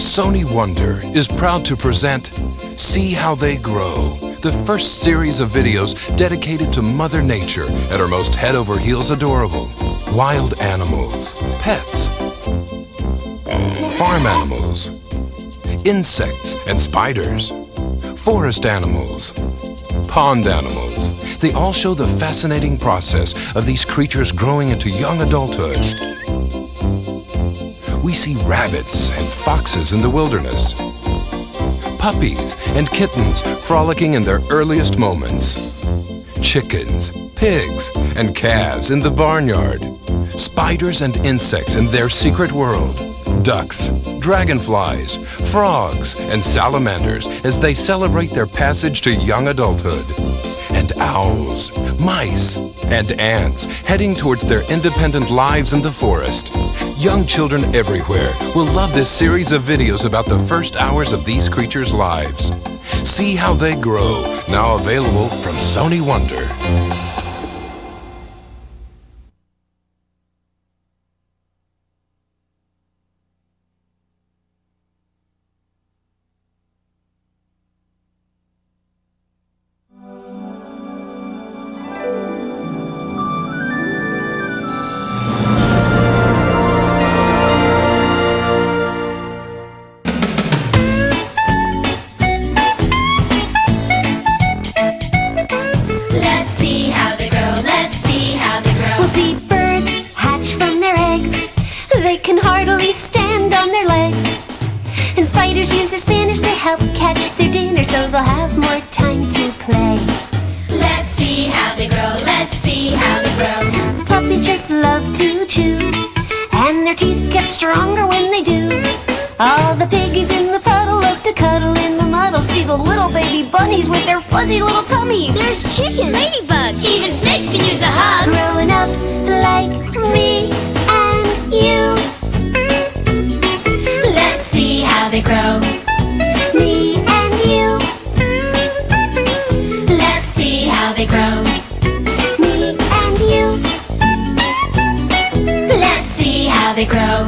Sony Wonder is proud to present See How They Grow, the first series of videos dedicated to Mother Nature at her most head-over-heels adorable. Wild animals, pets, farm animals, insects and spiders, forest animals, pond animals. They all show the fascinating process of these creatures growing into young adulthood. We see rabbits and foxes in the wilderness, puppies and kittens frolicking in their earliest moments, chickens, pigs, and calves in the barnyard, spiders and insects in their secret world, ducks, dragonflies, frogs, and salamanders as they celebrate their passage to young adulthood, and owls, mice, and ants heading towards their independent lives in the forest. Young children everywhere will love this series of videos about the first hours of these creatures' lives. See How They Grow, now available from Sony Wonder. Stand on their legs, and spiders use their spinners to help catch their dinner, so they'll have more time to play. Let's see how they grow, let's see how they grow. Puppies just love to chew, and their teeth get stronger when they do. All the piggies in the puddle love to cuddle in the muddle. See the little baby bunnies with their fuzzy little tummies. There's chicken, ladybug, even snakes can use a hug. Growing up like me and you, they grow. Me and you. Let's see how they grow. Me and you. Let's see how they grow.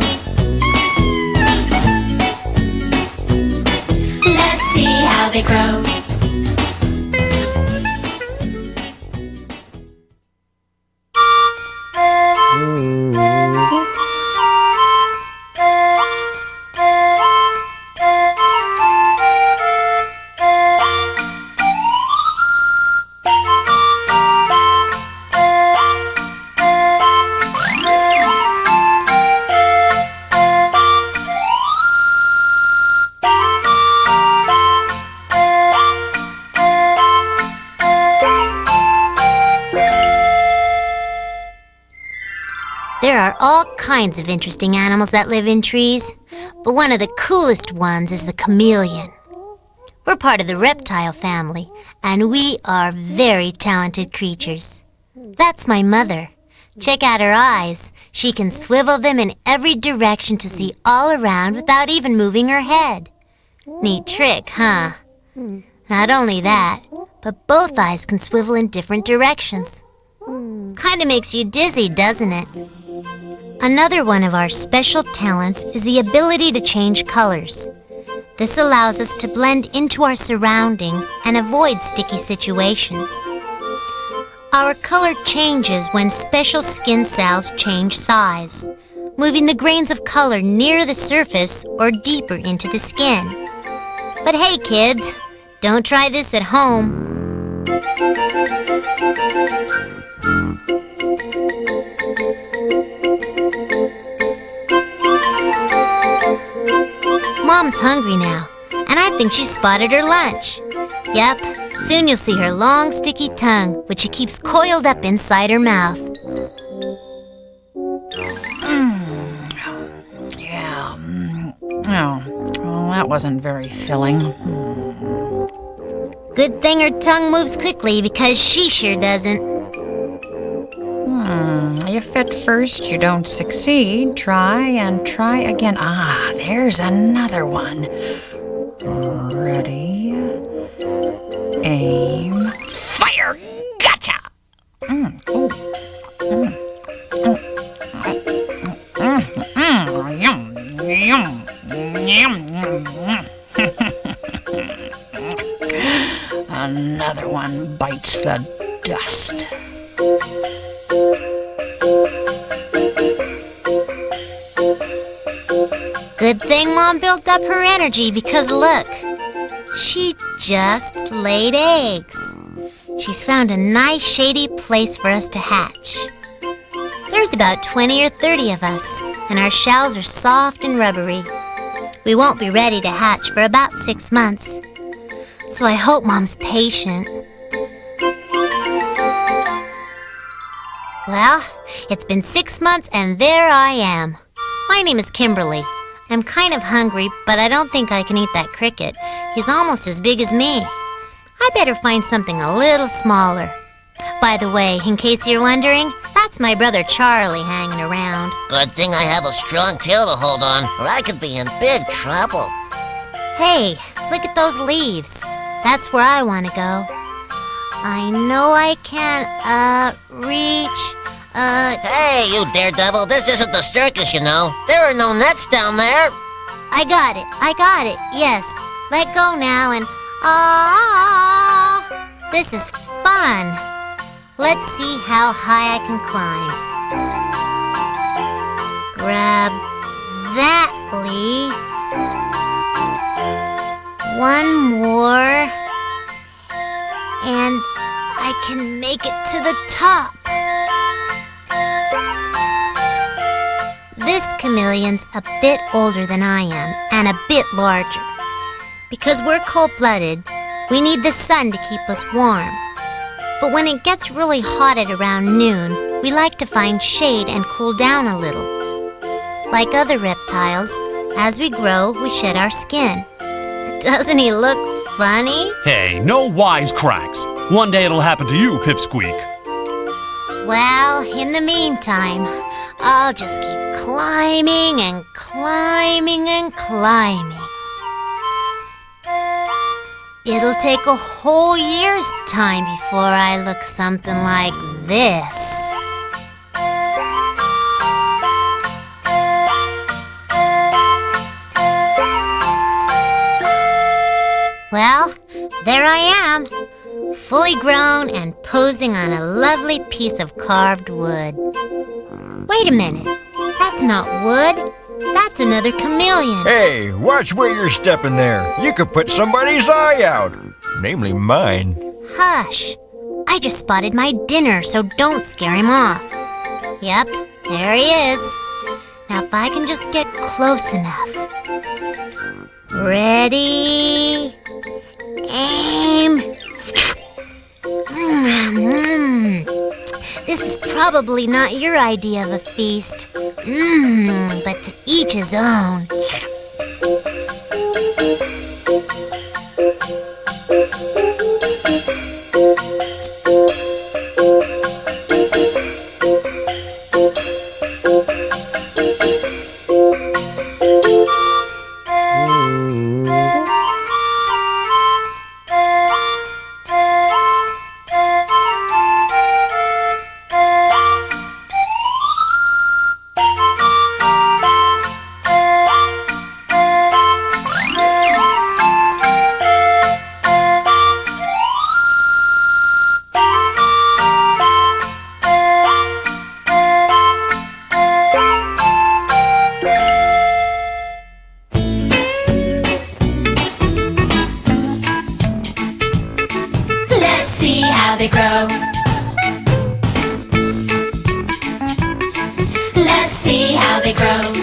Let's see how they grow. There are all kinds of interesting animals that live in trees, but one of the coolest ones is the chameleon. We're part of the reptile family, and we are very talented creatures. That's my mother. Check out her eyes. She can swivel them in every direction to see all around without even moving her head. Neat trick, huh? Not only that, but both eyes can swivel in different directions. Kinda makes you dizzy, doesn't it? Another one of our special talents is the ability to change colors. This allows us to blend into our surroundings and avoid sticky situations. Our color changes when special skin cells change size, moving the grains of color near the surface or deeper into the skin. But hey kids, don't try this at home. Mom's hungry now, and I think she spotted her lunch. Yep, soon you'll see her long, sticky tongue, which she keeps coiled up inside her mouth. Yeah. Oh, well, that wasn't very filling. Good thing her tongue moves quickly, because she sure doesn't. If at first you don't succeed, try and try again. Ah, there's another one. Ready, aim, fire! Gotcha! Yum, Another one bites the dust. Good thing Mom built up her energy because look, she just laid eggs. She's found a nice shady place for us to hatch. There's about 20 or 30 of us, and our shells are soft and rubbery. We won't be ready to hatch for about 6 months, so I hope Mom's patient. Well, it's been 6 months and there I am. My name is Kimberly. I'm kind of hungry, but I don't think I can eat that cricket. He's almost as big as me. I better find something a little smaller. By the way, in case you're wondering, that's my brother Charlie hanging around. Good thing I have a strong tail to hold on, or I could be in big trouble. Hey, look at those leaves. That's where I want to go. I know I can't, reach, Hey, you daredevil, this isn't the circus, you know. There are no nets down there. I got it, yes. Let go now and, this is fun. Let's see how high I can climb. Grab that leaf. One more. And I can make it to the top. This chameleon's a bit older than I am and a bit larger. Because we're cold-blooded, we need the sun to keep us warm. But when it gets really hot at around noon, we like to find shade and cool down a little. Like other reptiles, as we grow, we shed our skin. Doesn't he look funny? Hey, no wisecracks. One day it'll happen to you, Pipsqueak. Well, in the meantime, I'll just keep climbing and climbing and climbing. It'll take a whole year's time before I look something like this. Well, there I am, fully grown and posing on a lovely piece of carved wood. Wait a minute, that's not wood, that's another chameleon. Hey, watch where you're stepping there. You could put somebody's eye out, namely mine. Hush, I just spotted my dinner, so don't scare him off. Yep, there he is. Now if I can just get close enough. Ready? Aim. This is probably not your idea of a feast. But to each his own. They grow. Let's see how they grow.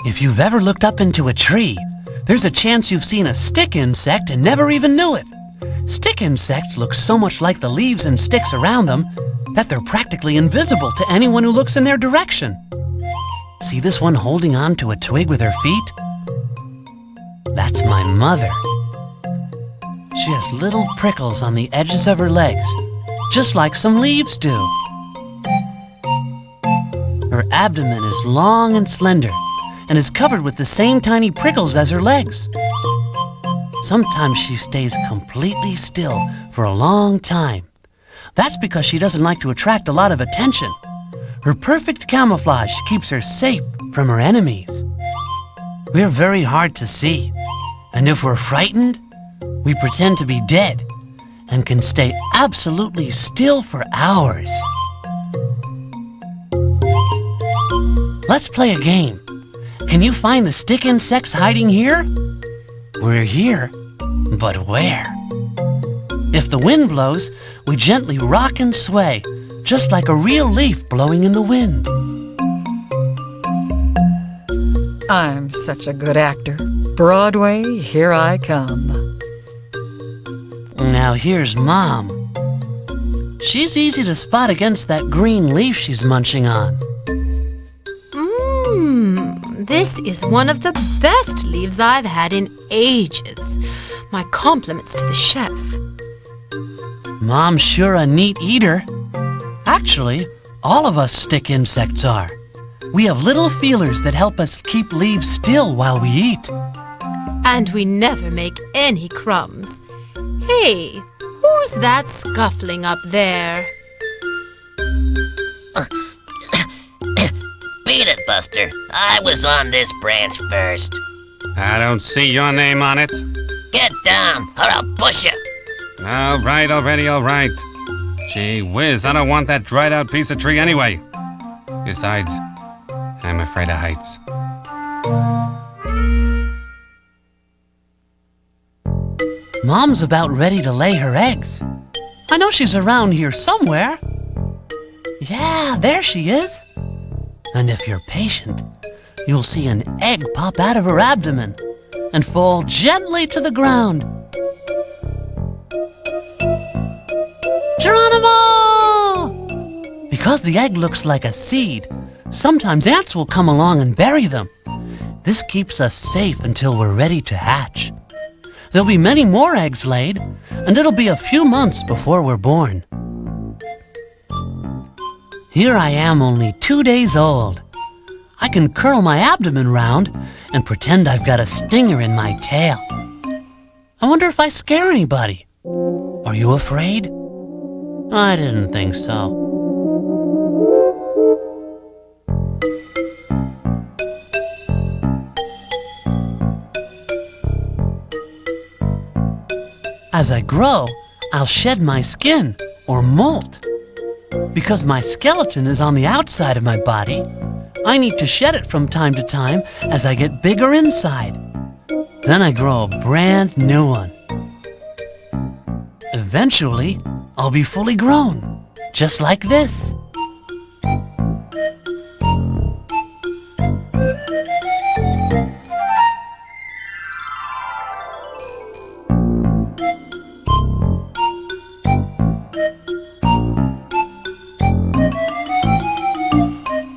If you've ever looked up into a tree, There's a chance you've seen a stick insect and never even knew it. Stick insects look so much like the leaves and sticks around them that they're practically invisible to anyone who looks in their direction. See this one holding on to a twig with her feet? That's my mother. She has little prickles on the edges of her legs, just like some leaves do. Her abdomen is long and slender and is covered with the same tiny prickles as her legs. Sometimes she stays completely still for a long time. That's because she doesn't like to attract a lot of attention. Her perfect camouflage keeps her safe from her enemies. We're very hard to see, and if we're frightened, we pretend to be dead and can stay absolutely still for hours. Let's play a game. Can you find the stick insects hiding here? We're here, but where? If the wind blows, we gently rock and sway, just like a real leaf blowing in the wind. I'm such a good actor. Broadway, here I come. Now here's Mom. She's easy to spot against that green leaf she's munching on. This is one of the best leaves I've had in ages. My compliments to the chef. Mom's sure a neat eater. Actually, all of us stick insects are. We have little feelers that help us keep leaves still while we eat. And we never make any crumbs. Hey, who's that scuffling up there? Beat it, Buster. I was on this branch first. I don't see your name on it. Get down, or I'll push you. All right already, all right. Gee whiz, I don't want that dried out piece of tree anyway. Besides, I'm afraid of heights. Mom's about ready to lay her eggs. I know she's around here somewhere. Yeah, there she is. And if you're patient, you'll see an egg pop out of her abdomen and fall gently to the ground. Geronimo! Because the egg looks like a seed, sometimes ants will come along and bury them. This keeps us safe until we're ready to hatch. There'll be many more eggs laid, and it'll be a few months before we're born. Here I am only 2 days old. I can curl my abdomen round and pretend I've got a stinger in my tail. I wonder if I scare anybody. Are you afraid? I didn't think so. As I grow, I'll shed my skin, or molt. Because my skeleton is on the outside of my body, I need to shed it from time to time as I get bigger inside. Then I grow a brand new one. Eventually, I'll be fully grown, just like this.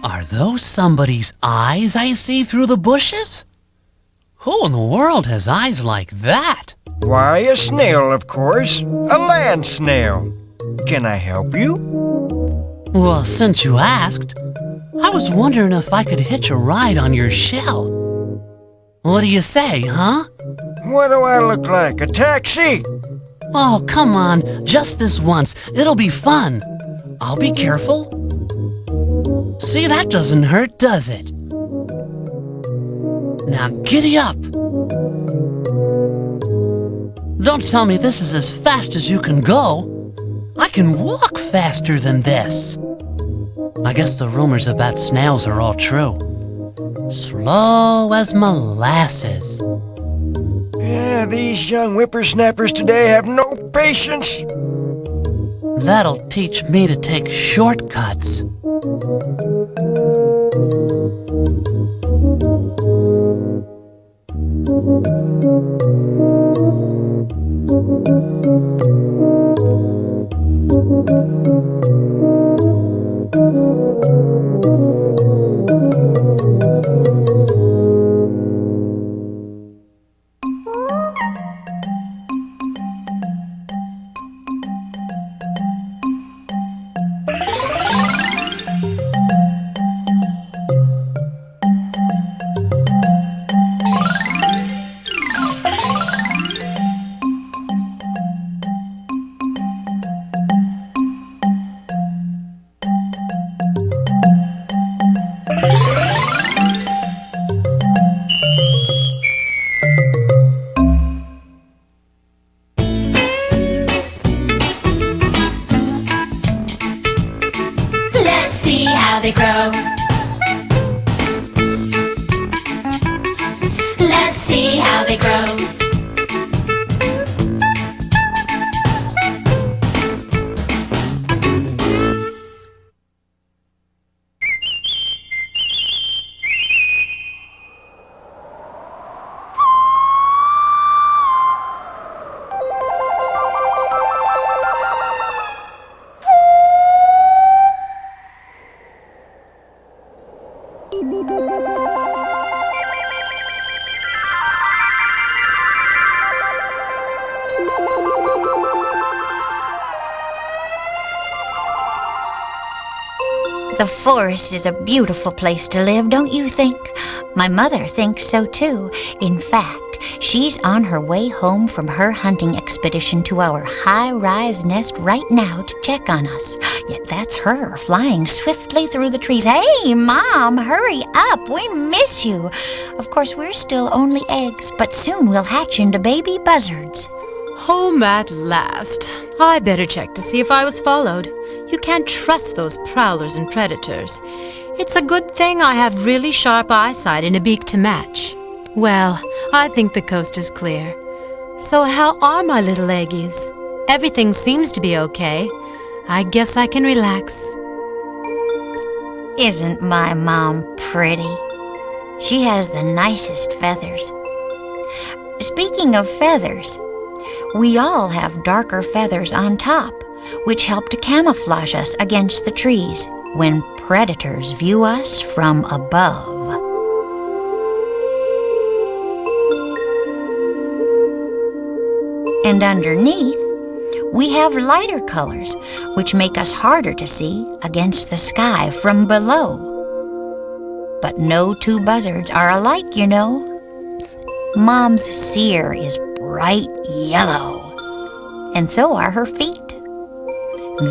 Are those somebody's eyes I see through the bushes? Who in the world has eyes like that? Why, a snail, of course. A land snail. Can I help you? Well, since you asked, I was wondering if I could hitch a ride on your shell. What do you say, huh? What do I look like, a taxi? Oh, come on, just this once. It'll be fun. I'll be careful. See, that doesn't hurt, does it? Now giddy up. Don't tell me this is as fast as you can go. I can walk faster than this. I guess the rumors about snails are all true. Slow as molasses. Yeah, these young whippersnappers today have no patience. That'll teach me to take shortcuts. Let's see how they grow. Let's see how they grow. The forest is a beautiful place to live, don't you think? My mother thinks so too. In fact, she's on her way home from her hunting expedition to our high-rise nest right now to check on us. Yet that's her flying swiftly through the trees. Hey, Mom, hurry up. We miss you. Of course, we're still only eggs, but soon we'll hatch into baby buzzards. Home at last. I better check to see if I was followed. You can't trust those prowlers and predators. It's a good thing I have really sharp eyesight and a beak to match. Well, I think the coast is clear. So how are my little eggies? Everything seems to be okay. I guess I can relax. Isn't my mom pretty? She has the nicest feathers. Speaking of feathers, we all have darker feathers on top, which help to camouflage us against the trees when predators view us from above. And underneath, we have lighter colors, which make us harder to see against the sky from below. But no two buzzards are alike, you know. Mom's cere is bright yellow, and so are her feet.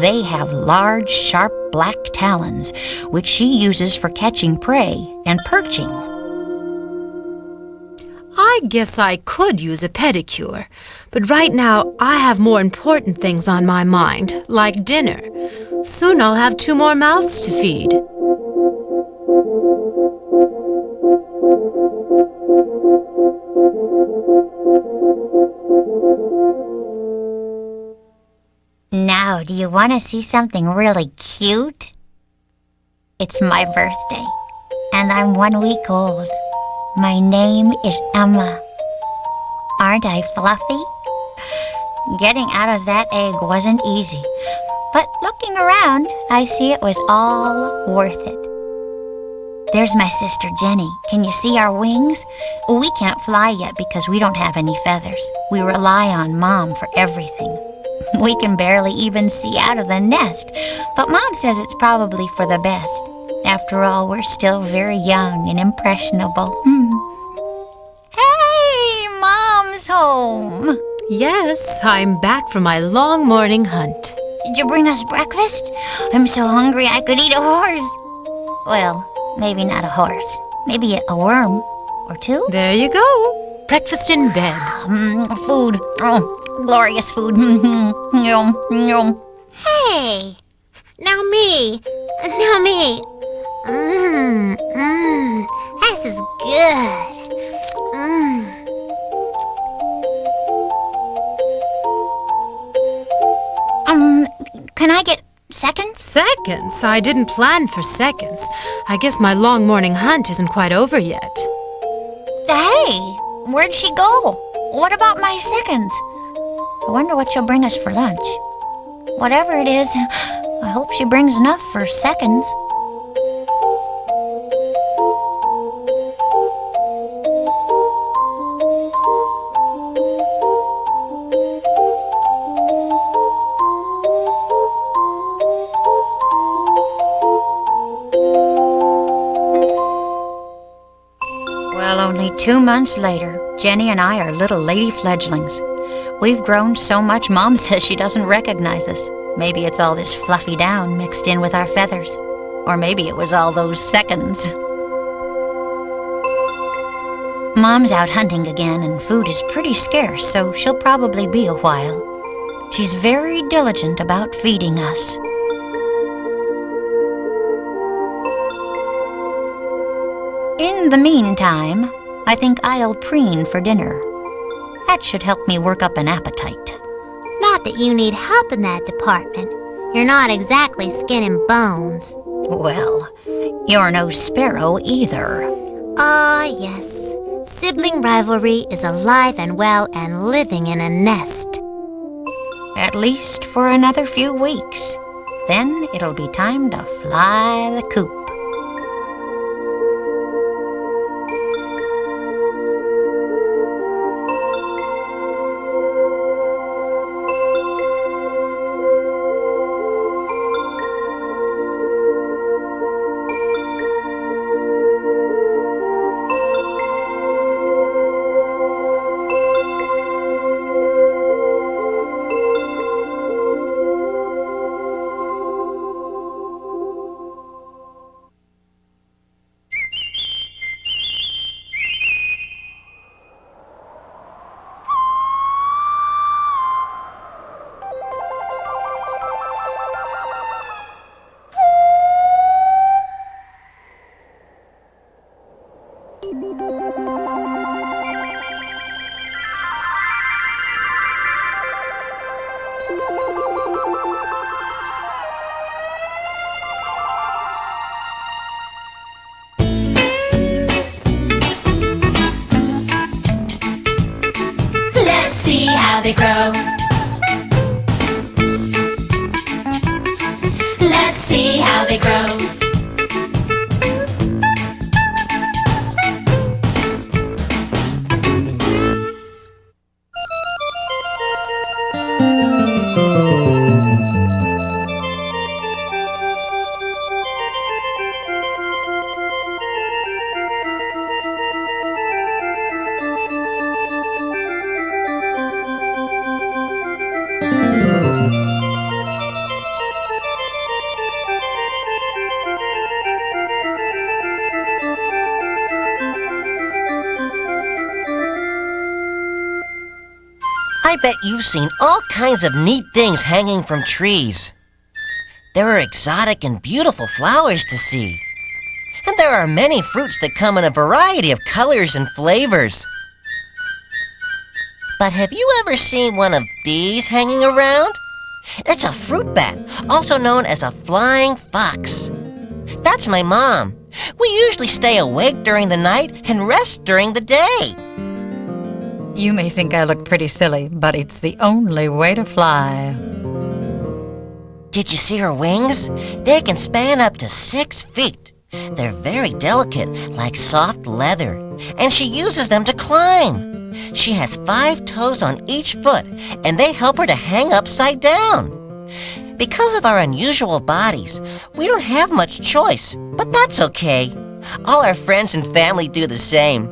They have large, sharp black talons, which she uses for catching prey and perching. I guess I could use a pedicure, but right now I have more important things on my mind, like dinner. Soon I'll have 2 more mouths to feed. Now, do you want to see something really cute? It's my birthday, and I'm 1 week old. My name is Emma. Aren't I fluffy? Getting out of that egg wasn't easy, but looking around, I see it was all worth it. There's my sister Jenny. Can you see our wings? We can't fly yet because we don't have any feathers. We rely on Mom for everything. We can barely even see out of the nest, but Mom says it's probably for the best. After all, we're still very young and impressionable. Hey, Mom's home. Yes, I'm back from my long morning hunt. Did you bring us breakfast? I'm so hungry I could eat a horse. Well, maybe not a horse. Maybe a worm or 2. There you go. Breakfast in bed. Food. Oh, glorious food. Yum, yum. Hey, now me. This is good. Can I get seconds? Seconds? I didn't plan for seconds. I guess my long morning hunt isn't quite over yet. Hey, where'd she go? What about my seconds? I wonder what she'll bring us for lunch. Whatever it is, I hope she brings enough for seconds. Well, only 2 months later, Jenny and I are little lady fledglings. We've grown so much, Mom says she doesn't recognize us. Maybe it's all this fluffy down mixed in with our feathers. Or maybe it was all those seconds. Mom's out hunting again, and food is pretty scarce, so she'll probably be a while. She's very diligent about feeding us. In the meantime, I think I'll preen for dinner. That should help me work up an appetite. Not that you need help in that department. You're not exactly skin and bones. Well, you're no sparrow either. Ah, yes. Sibling rivalry is alive and well and living in a nest. At least for another few weeks. Then it'll be time to fly the coop. Let's see how they grow. Let's see how they grow. I bet you've seen all kinds of neat things hanging from trees. There are exotic and beautiful flowers to see. And there are many fruits that come in a variety of colors and flavors. But have you ever seen one of these hanging around? It's a fruit bat, also known as a flying fox. That's my mom. We usually stay awake during the night and rest during the day. You may think I look pretty silly, but it's the only way to fly. Did you see her wings? They can span up to 6 feet. They're very delicate, like soft leather, and she uses them to climb. She has 5 toes on each foot, and they help her to hang upside down. Because of our unusual bodies, we don't have much choice, but that's okay. All our friends and family do the same.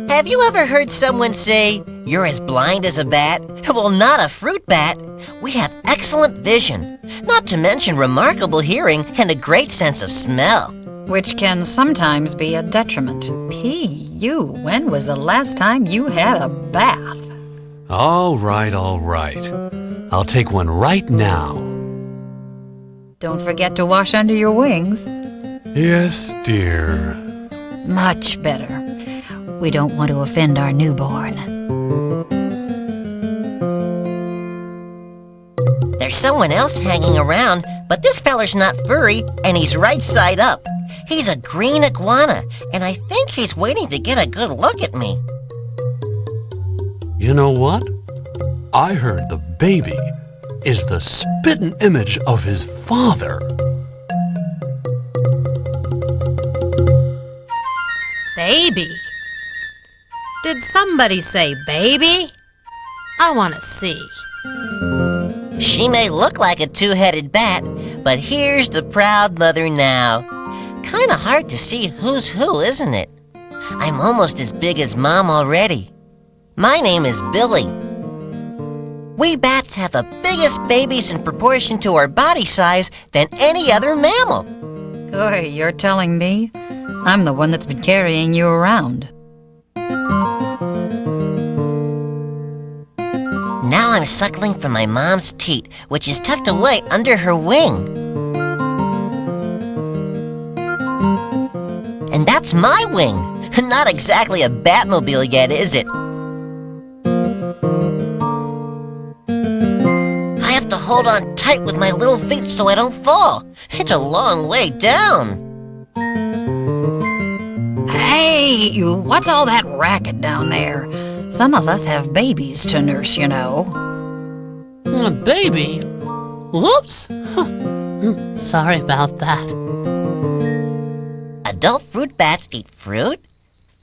Have you ever heard someone say, "You're as blind as a bat"? Well, not a fruit bat. We have excellent vision, not to mention remarkable hearing and a great sense of smell. Which can sometimes be a detriment. P.U., when was the last time you had a bath? All right. I'll take one right now. Don't forget to wash under your wings. Yes, dear. Much better. We don't want to offend our newborn. There's someone else hanging around, but this feller's not furry, and he's right side up. He's a green iguana, and I think he's waiting to get a good look at me. You know what? I heard the baby is the spitting image of his father. Baby? Did somebody say baby? I want to see. She may look like a two-headed bat, but here's the proud mother now. Kinda hard to see who's who, isn't it? I'm almost as big as Mom already. My name is Billy. We bats have the biggest babies in proportion to our body size than any other mammal. Boy, you're telling me? I'm the one that's been carrying you around. Now I'm suckling from my mom's teat, which is tucked away under her wing. And that's my wing. Not exactly a Batmobile yet, is it? I have to hold on tight with my little feet so I don't fall. It's a long way down. Hey, what's all that racket down there? Some of us have babies to nurse, you know. A baby? Whoops! Sorry about that. Adult fruit bats eat fruit,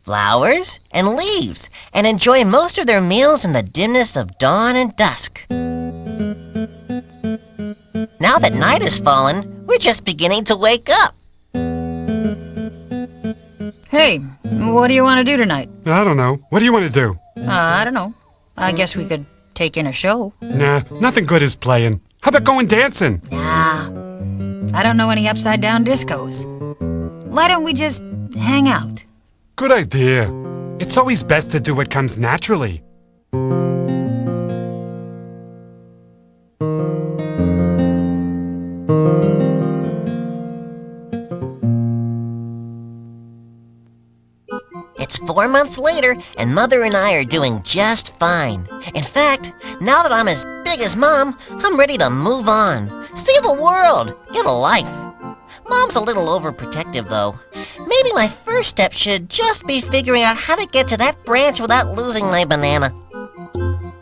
flowers, and leaves, and enjoy most of their meals in the dimness of dawn and dusk. Now that night has fallen, we're just beginning to wake up. Hey, what do you want to do tonight? I don't know. What do you want to do? I don't know. I guess we could take in a show. Nah, nothing good is playing. How about going dancing? Nah, I don't know any upside-down discos. Why don't we just hang out? Good idea. It's always best to do what comes naturally. It's 4 months later, and Mother and I are doing just fine. In fact, now that I'm as big as Mom, I'm ready to move on. See the world, get a life. Mom's a little overprotective, though. Maybe my first step should just be figuring out how to get to that branch without losing my banana.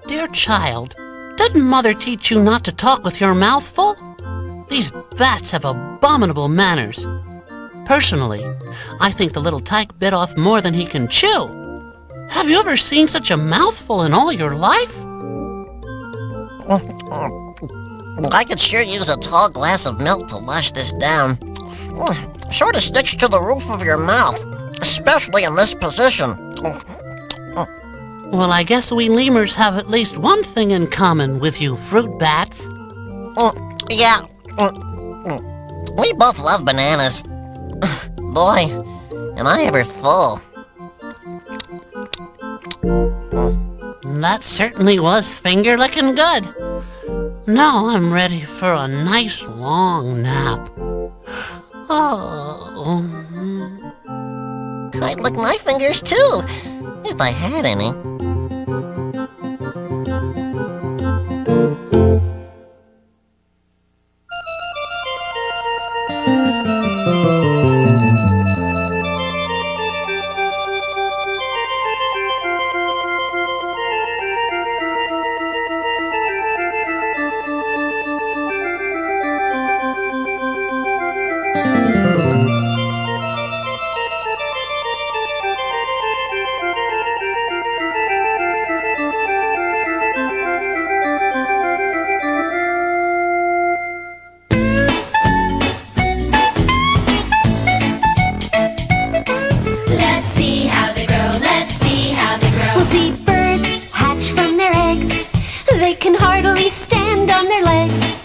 Dear child, didn't Mother teach you not to talk with your mouth full? These bats have abominable manners. Personally, I think the little tyke bit off more than he can chew. Have you ever seen such a mouthful in all your life? I could sure use a tall glass of milk to wash this down. Sort of sticks to the roof of your mouth, especially in this position. Well, I guess we lemurs have at least one thing in common with you fruit bats. Yeah. We both love bananas. Boy, am I ever full. That certainly was finger-licking good. Now I'm ready for a nice long nap. Oh. I'd lick my fingers too, if I had any. Stand on their legs,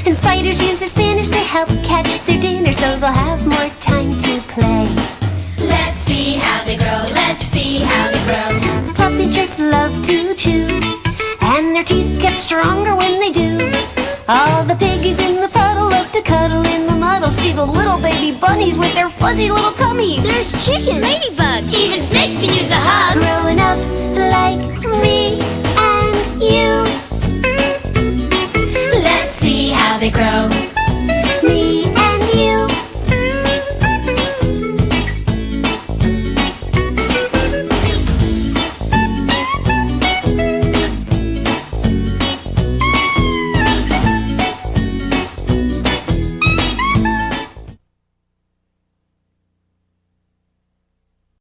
and spiders use their spinners to help catch their dinner, so they'll have more time to play. Let's see how they grow, let's see how they grow. Puppies just love to chew, and their teeth get stronger when they do. All the piggies in the puddle love to cuddle in the muddle. See the little baby bunnies with their fuzzy little tummies. There's chickens, ladybugs, even snakes can use a hug. Growing up like me.